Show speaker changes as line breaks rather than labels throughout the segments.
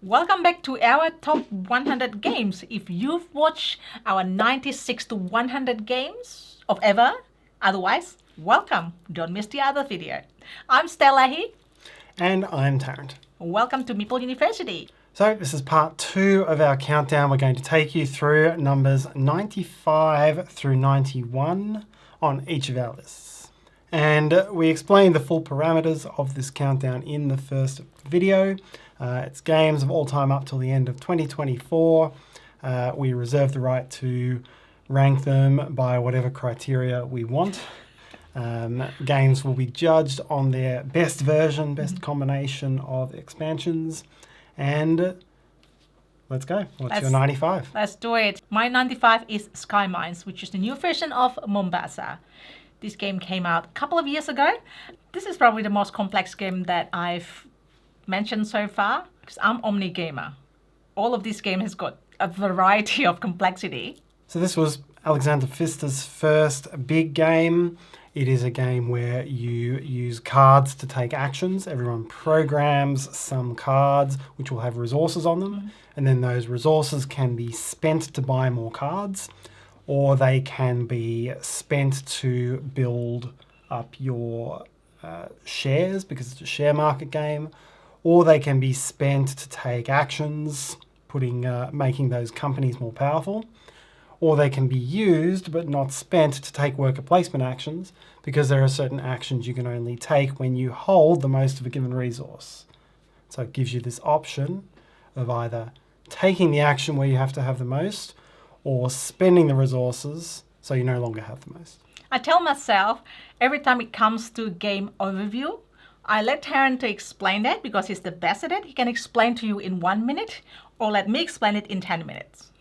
Welcome back to our top 100 games. If you've watched our 96 to 100 games of ever, otherwise, welcome. Don't miss the other video. I'm Stella here.
And I'm Tarrant.
Welcome to Meeple University.
So this is part 2 of our countdown. We're going to take you through numbers 95 through 91 on each of our lists. And we explained the full parameters of this countdown in the first video. It's games of all time up till the end of 2024. We reserve the right to rank them by whatever criteria we want. Games will be judged on their best version, best combination of expansions. And let's go. What's your 95?
Let's do it. My 95 is Sky Mines, which is the new version of Mombasa. This game came out a couple of years ago. This is probably the most complex game that I've mentioned so far because I'm Omni Gamer. All of this game has got a variety of complexity.
So this was Alexander Pfister's first big game. It is a game where you use cards to take actions. Everyone programs some cards which will have resources on them, and then those resources can be spent to buy more cards, or they can be spent to build up your shares because it's a share market game, or they can be spent to take actions, making those companies more powerful, or they can be used but not spent to take worker placement actions because there are certain actions you can only take when you hold the most of a given resource. So it gives you this option of either taking the action where you have to have the most or spending the resources so you no longer have the most.
I tell myself every time it comes to game overview, I let Tarrant to explain that because he's the best at it. He can explain to you in 1 minute or let me explain it in 10 minutes.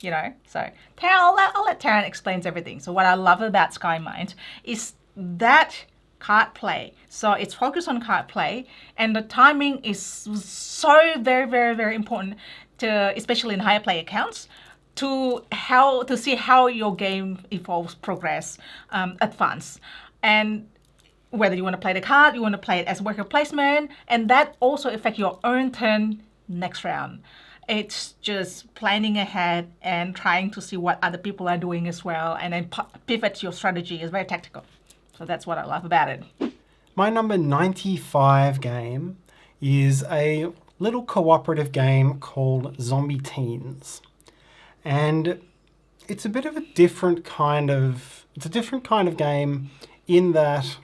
You know, so I'll let Tarrant explain everything. So what I love about Sky Mines is that card play. So it's focused on card play, and the timing is so very, very, very important to, especially in higher play accounts, to see how your game evolves, progress, advance, and whether you want to play the card, you want to play it as worker placement, and that also affects your own turn next round. It's just planning ahead and trying to see what other people are doing as well, and then pivot your strategy. Is very tactical. So that's what I love about it.
My number 95 game is a little cooperative game called Zombie Teens. And it's a bit of a different kind of game in that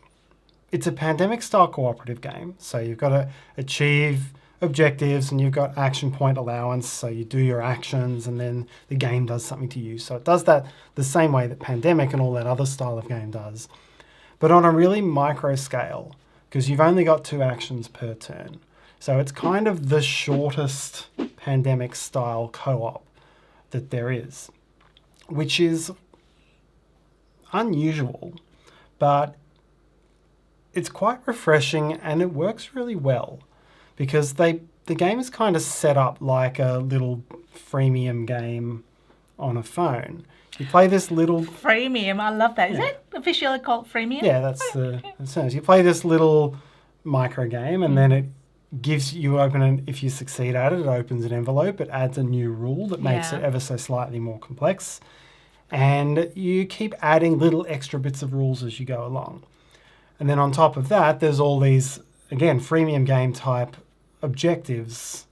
it's a pandemic style cooperative game. So you've got to achieve objectives and you've got action point allowance. So you do your actions and then the game does something to you. So it does that the same way that Pandemic and all that other style of game does, but on a really micro scale because you've only got 2 actions per turn. So it's kind of the shortest Pandemic style co-op that there is, which is unusual, but it's quite refreshing and it works really well because the game is kind of set up like a little freemium game on a phone. You play this little...
Freemium, I love that. Is it officially called freemium?
Yeah, that's the sense. You play this little micro game and then it gives you if you succeed at it, it opens an envelope, it adds a new rule that makes it ever so slightly more complex. And you keep adding little extra bits of rules as you go along. And then on top of that, there's all these, again, freemium game type objectives,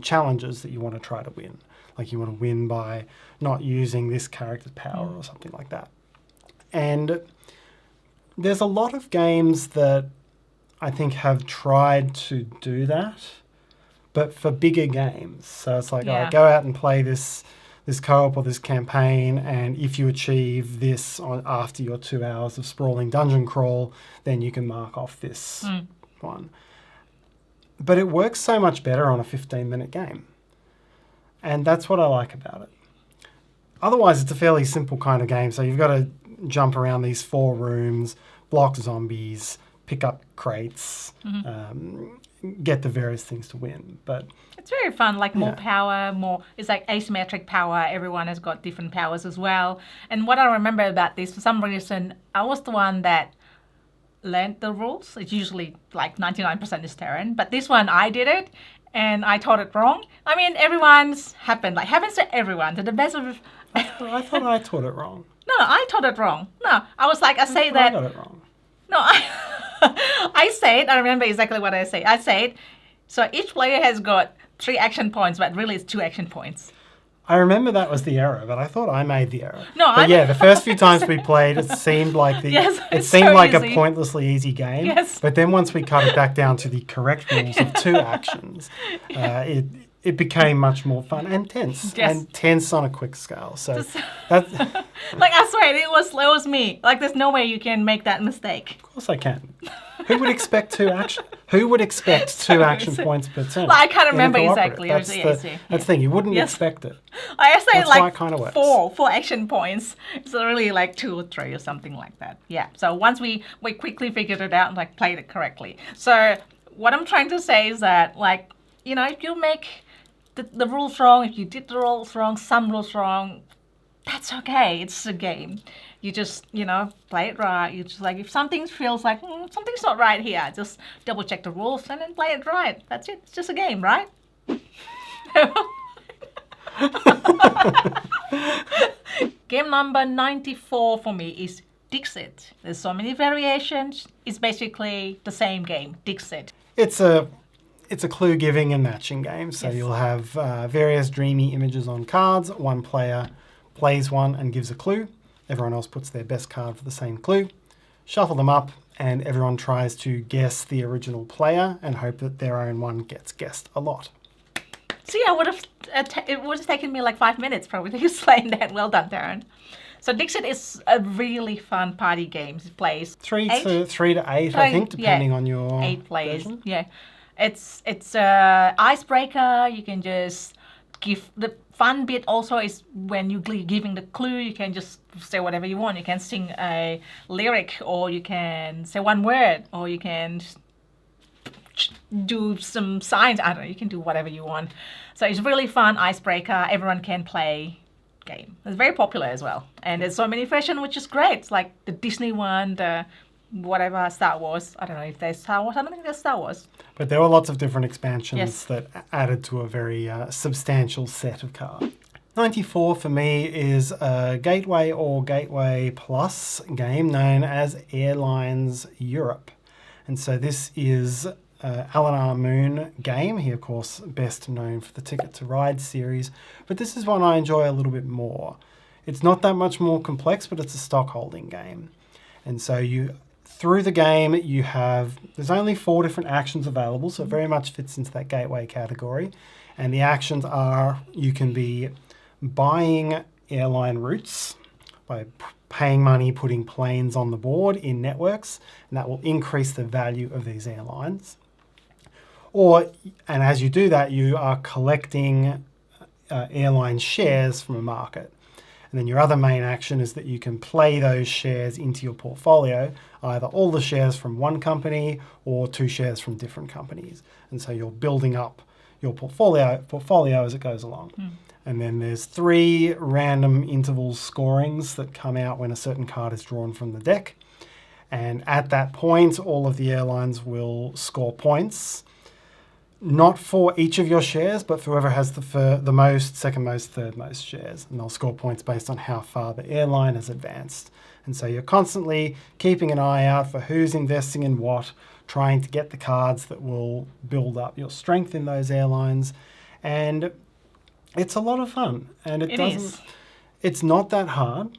challenges that you want to try to win. Like you want to win by not using this character's power or something like that. And there's a lot of games that I think have tried to do that, but for bigger games. So it's like, all right, go out and play this co-op or this campaign, and if you achieve this after your 2 hours of sprawling dungeon crawl, then you can mark off this one. But it works so much better on a 15-minute game. And that's what I like about it. Otherwise, it's a fairly simple kind of game. So you've got to jump around these 4 rooms, block zombies, pick up crates, get the various things to win. But
it's very fun, like more power, it's like asymmetric power. Everyone has got different powers as well. And what I remember about this, for some reason, I was the one that learned the rules. It's usually like 99% is Tarrant, but this one I did it and I taught it wrong. I mean, happens to everyone. To the best of
I thought I taught it wrong.
No, I taught it wrong. No, I was like, I
got it wrong.
No, I said, I remember exactly what I said. I said, so each player has got 3 action points, but really it's 2 action points.
I remember that was the error, but I thought I made the error.
No,
but yeah, the first few times we played, it seemed like
easy.
A pointlessly easy game.
Yes.
But then once we cut it back down to the correct rules of 2 actions, it became much more fun and tense.
Yes.
And tense on a quick scale. So that's
like I swear it was me. Like there's no way you can make that mistake.
Of course I can. Who would expect 2 action? Who would expect 2 action points per turn?
Like, I can't remember exactly.
That's the thing. You wouldn't expect it.
I say
that's
like
why it kind of works.
4 action points. So really like 2 or 3 or something like that. Yeah. So once we quickly figured it out and like played it correctly. So what I'm trying to say is that like, you know, if you make the rules wrong, if you did the rules wrong, some rules wrong, that's okay. It's a game. You just, you know, play it right. You just like, if something feels like, something's not right here, just double check the rules and then play it right. That's it. It's just a game, right? Game number 94 for me is Dixit. There's so many variations. It's basically the same game, Dixit.
It's a clue giving and matching game. So
Yes.
you'll have various dreamy images on cards. One player plays one and gives a clue. Everyone else puts their best card for the same clue. Shuffle them up, and everyone tries to guess the original player and hope that their own one gets guessed a lot.
See, it would have taken me like 5 minutes probably to explain that. Well done, Tarrant. So Dixit is a really fun party game. It plays
3 to 8, I think, depending on your
8 players.
version.
Yeah, it's a icebreaker. You can just give the fun bit. Also, is when you're giving the clue, you can just say whatever you want. You can sing a lyric, or you can say one word, or you can do some signs. I don't know. You can do whatever you want. So it's really fun icebreaker. Everyone can play game. It's very popular as well, and there's so many versions, which is great. It's like the Disney one, the whatever Star Wars. I don't know if there's Star Wars. I don't think there's Star Wars.
But there were lots of different expansions
Yes.
that added to a very substantial set of cards. 94 for me is a Gateway or Gateway Plus game known as Airlines Europe. And so this is Alan R. Moon game. He, of course, best known for the Ticket to Ride series. But this is one I enjoy a little bit more. It's not that much more complex, but it's a stock holding game. And so through the game, there's only 4 different actions available, so it very much fits into that gateway category. And the actions are, you can be buying airline routes by paying money, putting planes on the board in networks, and that will increase the value of these airlines. And as you do that, you are collecting airline shares from a market. And then your other main action is that you can play those shares into your portfolio, either all the shares from one company or 2 shares from different companies. And so you're building up your portfolio as it goes along. And then there's 3 random interval scorings that come out when a certain card is drawn from the deck. And at that point, all of the airlines will score points, not for each of your shares, but for whoever has the most, second most, third most shares. And they'll score points based on how far the airline has advanced. And so you're constantly keeping an eye out for who's investing in what, trying to get the cards that will build up your strength in those airlines. And it's a lot of fun. And it's not that hard.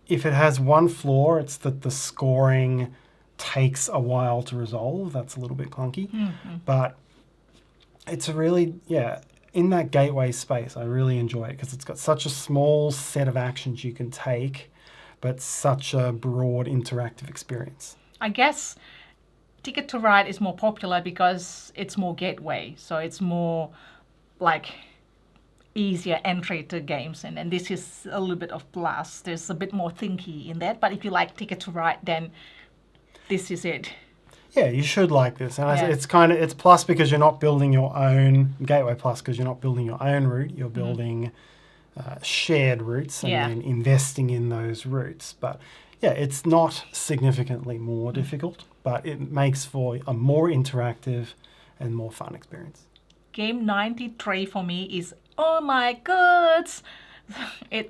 If it has one flaw, it's that the scoring takes a while to resolve. That's a little bit clunky. But it's a really, in that gateway space, I really enjoy it because it's got such a small set of actions you can take, but such a broad interactive experience.
I guess Ticket to Ride is more popular because it's more gateway. So it's more like easier entry to games. And this is a little bit of plus. There's a bit more thinky in that. But if you like Ticket to Ride, then this is it.
Yeah, you should like this. And it's plus because you're not building your own, Gateway Plus because you're not building your own route, you're building shared routes and then investing in those routes. But Yeah, it's not significantly more difficult, but it makes for a more interactive and more fun experience.
Game 93 for me is Oh My Goods.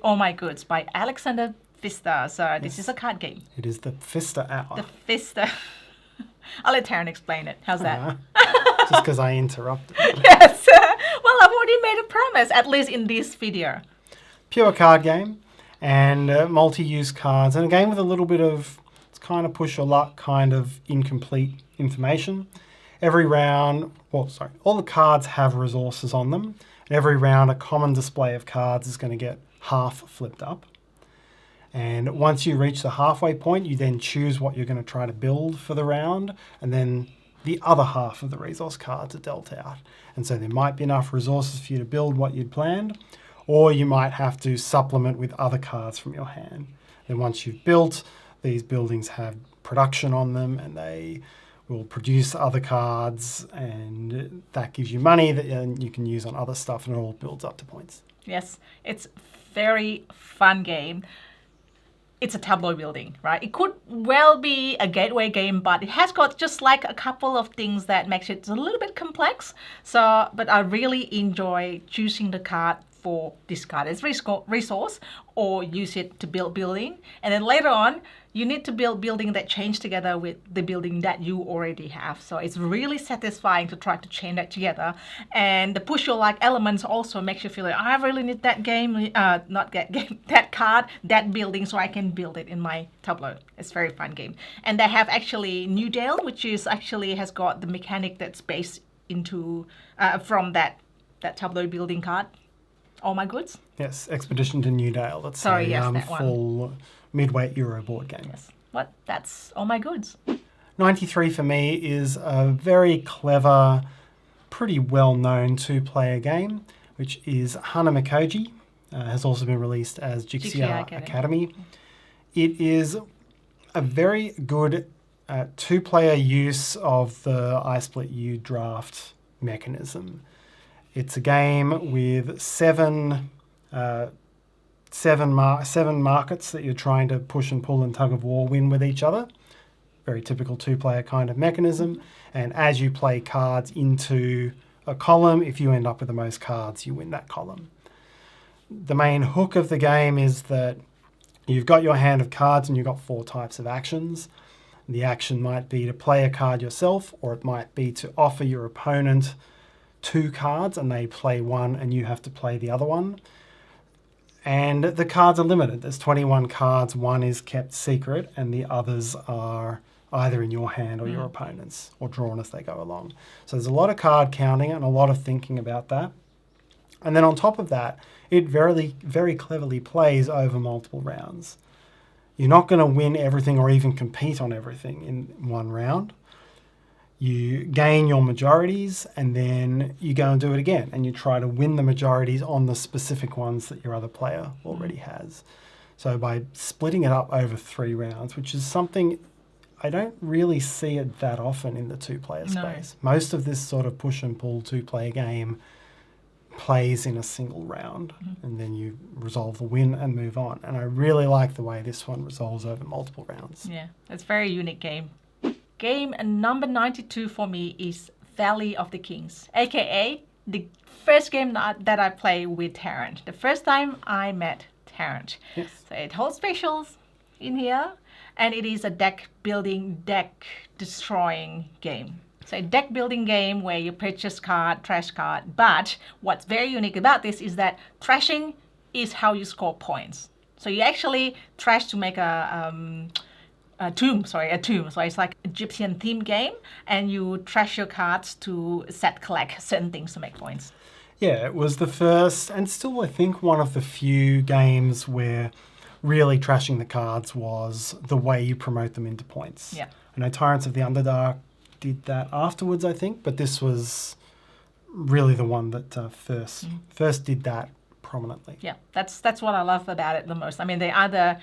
Oh My Goods by Alexander Pfister. So this is a card game.
It is the Pfister Hour.
The Pfister. I'll let Tarrant explain it. How's that?
Just because I interrupted.
Yes. Well, I've already made a promise, at least in this video.
Pure card game and multi-use cards, and a game with a little bit of, it's kind of push your luck, kind of incomplete information. Every round, all the cards have resources on them. And every round, a common display of cards is going to get half flipped up. And once you reach the halfway point, you then choose what you're going to try to build for the round, and then the other half of the resource cards are dealt out. And so there might be enough resources for you to build what you'd planned, or you might have to supplement with other cards from your hand. Then once you've built, these buildings have production on them, and they will produce other cards, and that gives you money that you can use on other stuff, and it all builds up to points.
Yes, it's very fun game. It's a tableau building, right? It could well be a gateway game, but it has got just like a couple of things that makes it a little bit complex. So, but I really enjoy choosing the card for discard as resource or use it to build building. And then later on, you need to build building that change together with the building that you already have. So it's really satisfying to try to chain that together. And the push your luck elements also makes you feel like, I really need that game, that card, that building, so I can build it in my tableau. It's a very fun game. And they have actually New Dale, which is actually has got the mechanic that's based into from that tableau building card. Oh My Goods?
Yes, Expedition to New Dale. That's
that
full
one.
midweight Euro board game.
Yes. What? That's Oh My Goods.
93 for me is a very clever, pretty well-known two-player game, which is Hanamikoji. Has also been released as Jahja Academy. It is a very good two-player use of the I Split You draft mechanism. It's a game with seven markets that you're trying to push and pull and tug of war win with each other. Very typical two-player kind of mechanism. And as you play cards into a column, if you end up with the most cards, you win that column. The main hook of the game is that you've got your hand of cards and you've got 4 types of actions. The action might be to play a card yourself, or it might be to offer your opponent 2 cards and they play one and you have to play the other one. And the cards are limited. There's 21 cards, one is kept secret and the others are either in your hand or your opponent's, or drawn as they go along. So there's a lot of card counting and a lot of thinking about that. And then on top of that, it very, very cleverly plays over multiple rounds. You're not going to win everything or even compete on everything in one round. You gain your majorities and then you go and do it again and you try to win the majorities on the specific ones that your other player already has. So by splitting it up over 3 rounds, which is something I don't really see it that often in the two-player space. Most of this sort of push and pull two-player game plays in a single round and then you resolve the win and move on. And I really like the way this one resolves over multiple rounds.
Yeah, it's a very unique game. Game number 92 for me is Valley of the Kings, aka the first game that I play with Tarrant. The first time I met Tarrant.
Yes.
So it holds specials in here, and it is a deck building, deck destroying game. So a deck building game where you purchase card, trash card. But what's very unique about this is that trashing is how you score points. So you actually trash to make a tomb. So it's like Egyptian theme game, and you trash your cards to collect certain things to make points.
Yeah, it was the first, and still I think one of the few games where really trashing the cards was the way you promote them into points.
Yeah.
I know Tyrants of the Underdark did that afterwards, I think, but this was really the one that first did that prominently.
Yeah, that's what I love about it the most. I mean, there are the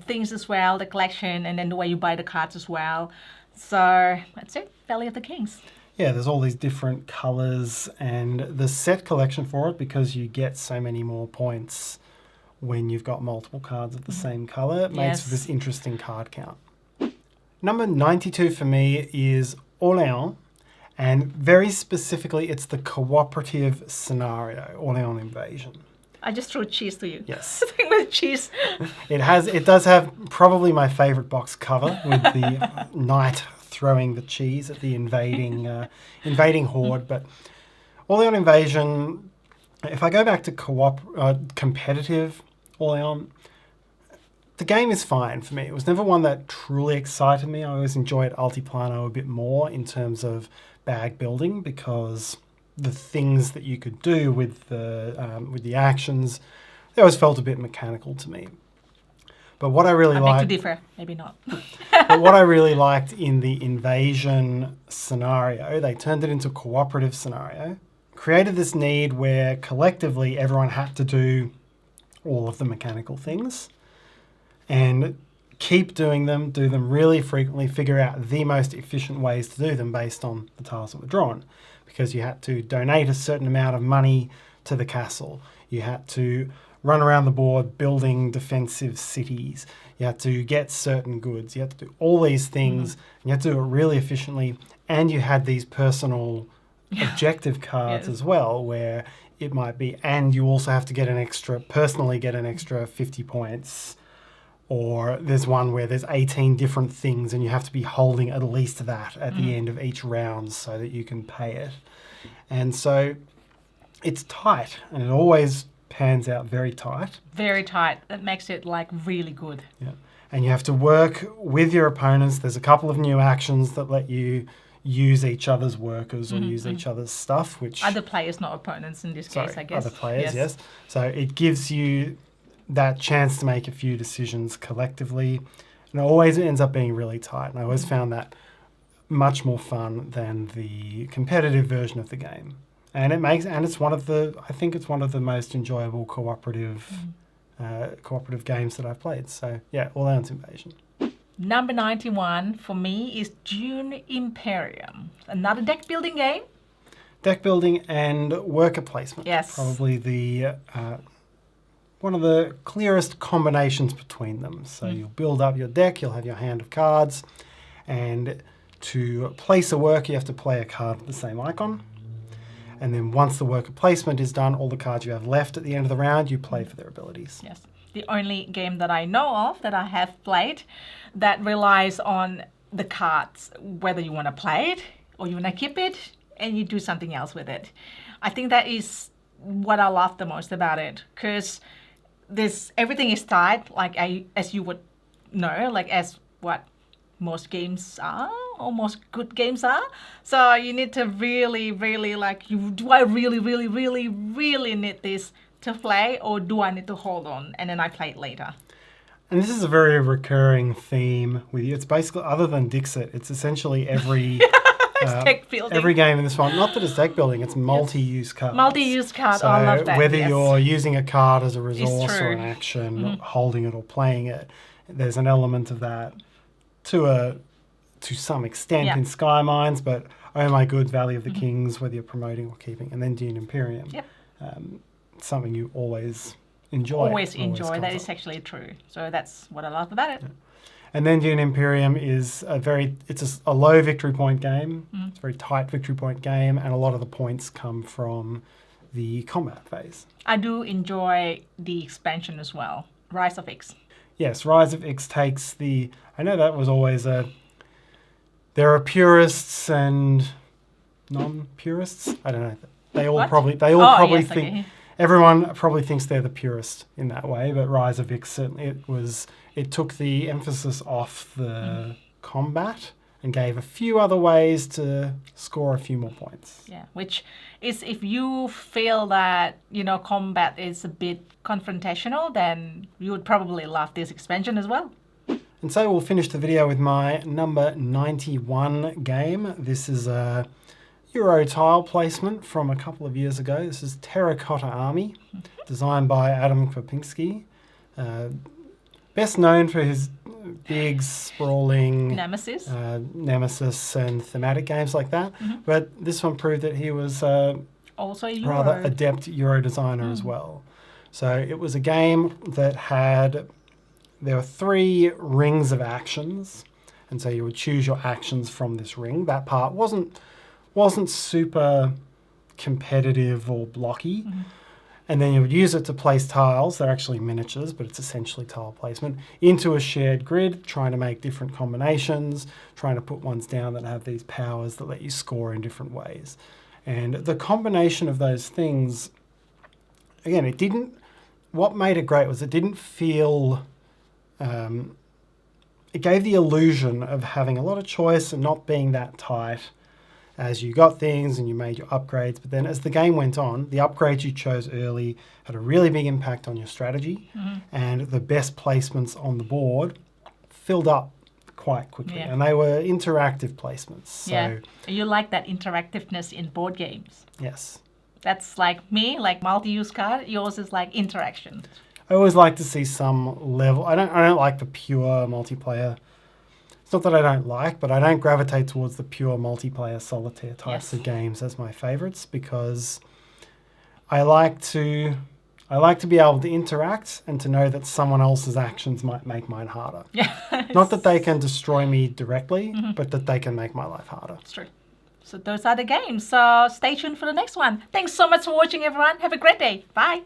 things as well, the collection, and then the way you buy the cards as well. So that's it, Valley of the Kings.
Yeah, there's all these different colours and the set collection for it, because you get so many more points when you've got multiple cards of the same colour. It makes for this interesting card count. Number 92 for me is Orléans, and very specifically it's the cooperative scenario, Orléans Invasion.
I just threw cheese to you.
Yes.
The thing with cheese.
It does have probably my favourite box cover with the knight throwing the cheese at the invading horde. But Orléans Invasion, if I go back to competitive Orléans, the game is fine for me. It was never one that truly excited me. I always enjoyed Altiplano a bit more in terms of bag building, because the things that you could do with the actions, they always felt a bit mechanical to me. But what I really liked... I beg to
differ, maybe not.
But what I really liked in the invasion scenario, they turned it into a cooperative scenario, created this need where collectively everyone had to do all of the mechanical things, and keep doing them, do them really frequently, figure out the most efficient ways to do them based on the tiles that were drawn. Because you had to donate a certain amount of money to the castle. You had to run around the board building defensive cities. You had to get certain goods. You had to do all these things. And you had to do it really efficiently. And you had these personal objective cards as well, where it might be, and you also have to personally get an extra 50 points. Or there's one where there's 18 different things and you have to be holding at least that at the end of each round so that you can pay it. And so it's tight, and it always pans out very tight.
Very tight. That makes it like really good.
Yeah. And you have to work with your opponents. There's a couple of new actions that let you use each other's workers or use each other's stuff, which...
Other players, not opponents in this case, I guess.
Other players, yes. So it gives you that chance to make a few decisions collectively, and it always ends up being really tight. And I always found that much more fun than the competitive version of the game. And it's one of the most enjoyable cooperative games that I've played. So yeah, Orléans Invasion.
Number 91 for me is Dune Imperium, another deck building game.
Deck building and worker placement.
Yes.
Probably the one of the clearest combinations between them. So you'll build up your deck, you'll have your hand of cards, and to place a worker, you have to play a card with the same icon. And then once the worker placement is done, all the cards you have left at the end of the round, you play for their abilities.
Yes. The only game that I know of that I have played that relies on the cards, whether you want to play it or you want to keep it and you do something else with it. I think that is what I love the most about it, because everything is tied, like as you would know, like as what most games are, or most good games are. So you need to really, really do I really, really, really, really need this to play, or do I need to hold on and then I play it later?
And this is a very recurring theme with you. It's basically, other than Dixit, it's essentially every
deck building.
Every game in this one. Not that it's deck building, it's multi-use cards.
Multi-use cards,
so
I love that.
Whether you're using a card as a resource or an action, holding it or playing it, there's an element of that to some extent in Sky Mines, but Oh My Good, Valley of the Kings, whether you're promoting or keeping, and then Dune Imperium.
Yep.
Something you always enjoy.
Always enjoy. That is actually true. So that's what I love about it.
Yeah. And then Dune Imperium is it's a low victory point game. It's a very tight victory point game, and a lot of the points come from the combat phase.
I do enjoy the expansion as well, Rise of X.
Yes, Rise of X takes I know that was always there are purists and non-purists. I don't know. They all probably think... Okay. Everyone probably thinks they're the purist in that way, but Rise of X, it took the emphasis off the combat and gave a few other ways to score a few more points.
Yeah, which is, if you feel that, combat is a bit confrontational, then you would probably love this expansion as well.
And so we'll finish the video with my number 91 game. This is a Euro tile placement from a couple of years ago. This is Terracotta Army, designed by Adam Kwapinski. Best known for his big, sprawling
Nemesis
and thematic games like that. But this one proved that he was
also
rather adept Euro designer as well. So it was a game that there were 3 rings of actions, and so you would choose your actions from this ring. That part wasn't super competitive or blocky. Mm-hmm. And then you would use it to place tiles. They're actually miniatures, but it's essentially tile placement into a shared grid, trying to make different combinations, trying to put ones down that have these powers that let you score in different ways. And the combination of those things, again, what made it great was it didn't feel, it gave the illusion of having a lot of choice and not being that tight as you got things and you made your upgrades. But then as the game went on, the upgrades you chose early had a really big impact on your strategy, and the best placements on the board filled up quite quickly. And they were interactive placements. So,
you like that interactiveness in board games.
Yes.
That's like me, like multi-use card. Yours is like interaction.
I always like to see some level. I don't like the pure multiplayer. It's not that I don't like, but I don't gravitate towards the pure multiplayer solitaire types of games as my favorites, because I like to be able to interact and to know that someone else's actions might make mine harder. Not that they can destroy me directly, but that they can make my life harder.
It's true. So those are the games. So stay tuned for the next one. Thanks so much for watching, everyone. Have a great day. Bye.